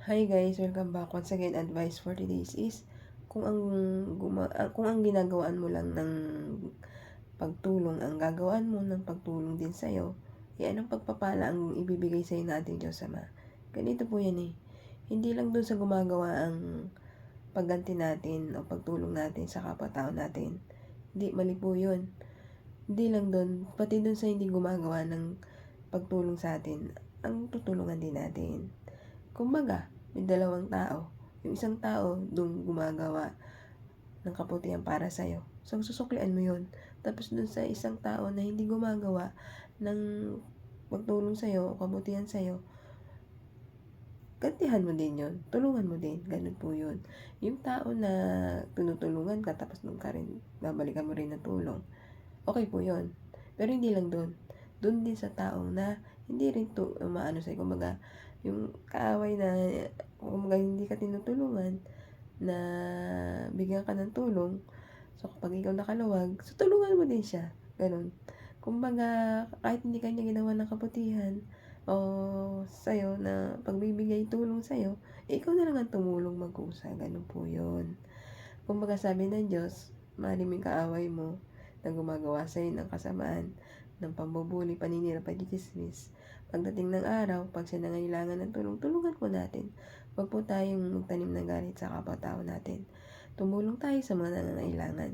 Hi guys, welcome back. Once again, advice for today's is kung ang ginagawaan mo lang ng pagtulong, ang gagawaan mo ng pagtulong din sa'yo, anong pagpapala ang ibibigay sa'yo natin Diyos Ama. Ganito po yan eh. Hindi lang dun sa gumagawa ang pagganti natin o pagtulong natin sa kapwa-tao natin. Hindi, mali po yun. Hindi lang dun, pati dun sa hindi gumagawa ng pagtulong sa atin, ang tutulungan din natin. Kumbaga, may dalawang tao. Yung isang tao, doon gumagawa ng kabutihan para sa'yo. So, susuklian mo yun. Tapos doon sa isang tao na hindi gumagawa ng pagtulong sa'yo o kabutihan sa'yo, gantihan mo din yun. Tulungan mo din. Ganun po yun. Yung tao na tinutulungan ka, tapos doon ka rin, babalikan mo rin ng tulong. Okay po yun. Pero hindi lang doon. Doon din sa taong na hindi rin maano sa'yo. Kumbaga, yung kaaway na kumbaga hindi ka tinutulungan na bigyan ka ng tulong, so kapag ikaw nakaluwag, so tulungan mo din siya. Ganun. Kumbaga, kahit hindi kanya ginawa ng kabutihan o sa'yo na pagbibigay tulong sa'yo, ikaw na lang ang tumulong magkusa. Ganun po yun. Kumbaga sabi ng Diyos, mahalin mo yung kaaway mo na gumagawa sa'yo ng kasamaan, ng pambubuli, paninira, pagkikismis. Pagdating ng araw, pag siya nangailangan ng tulong, tulungan po natin. Huwag po tayong magtanim ng galit sa kapwa-tao natin. Tumulong tayo sa mga nangangailangan.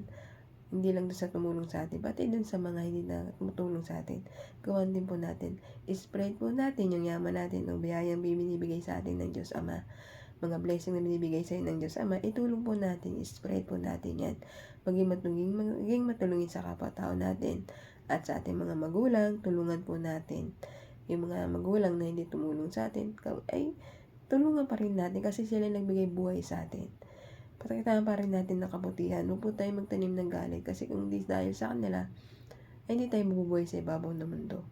Hindi lang doon sa tumulong sa atin, pati doon sa mga hindi na tumutulong sa atin. Gawan din po natin. Spread po natin yung yaman natin o biyayang binibigay sa atin ng Diyos Ama. Mga blessing na binibigay sa ng Diyos Ama, itulong po natin, spread po natin yan. Maging matulungin sa kapwa-tao natin. At sa ating mga magulang, tulungan po natin. Yung mga magulang na hindi tumulong sa atin, ay tulungan pa rin natin kasi sila nagbigay buhay sa atin. Patakitaan pa rin natin ng kabutihan. Huwag po tayo magtanim ng galit kasi kung di dahil sa kanila, ay hindi tayo mabubuhay sa ibabaw ng mundo.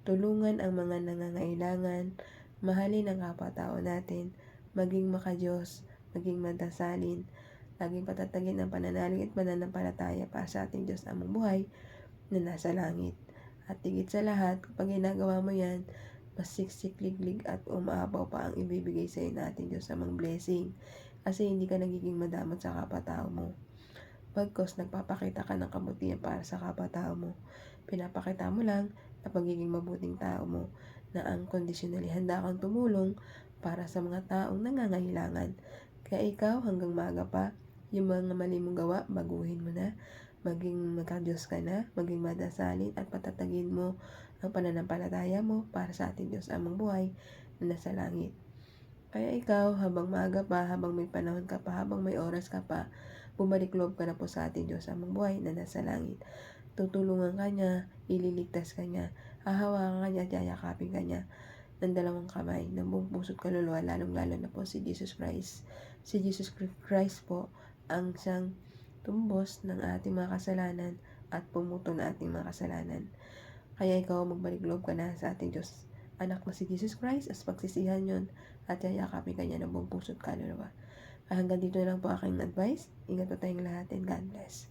Tulungan ang mga nangangailangan, mahalin ang kapwa-tao natin, maging makadiyos, maging madasalin, laging patatagin ang pananalig at pananampalataya para sa ating Diyos amang buhay na nasa langit. At higit sa lahat, kapag ginagawa mo yan, mas siksik-liglig at umaapaw pa ang ibibigay sa iyo natin Diyos amang blessing. Kasi hindi ka nagiging madamot sa kapwa-tao mo. Pagkos nagpapakita ka ng kabutihan para sa kapwa-tao mo. Pinapakita mo lang na pagiging mabuting tao mo na unconditionally handa kang tumulong para sa mga taong nangangailangan. Kaya ikaw hanggang maaga pa, yung mga mali mong gawa, baguhin mo na. Maging magka-Diyos ka na, maging madasalin at patatagin mo ang pananampalataya mo para sa ating Diyos amang buhay na nasa langit. Kaya ikaw, habang maaga pa, habang may panahon ka pa, habang may oras ka pa, bumalik loob ka na po sa ating Diyos amang buhay na nasa langit. Tutulungan ka niya, ililigtas ka niya, hahawakan ka niya at yayakapin ka niya ng dalawang kamay, ng buong puso't kaluluwa, lalong-lalo na po si Jesus Christ. Si Jesus Christ po ang siyang tumbos ng ating mga kasalanan at pumuto ng ating mga kasalanan. Kaya ikaw magbalik loob ka na sa ating Diyos anak na si Jesus Christ as pagsisihan yon at yayakapin ka niya ng buong puso't kaluluwa. Hanggang dito na lang po aking advice. Ingat po tayong lahat and God bless.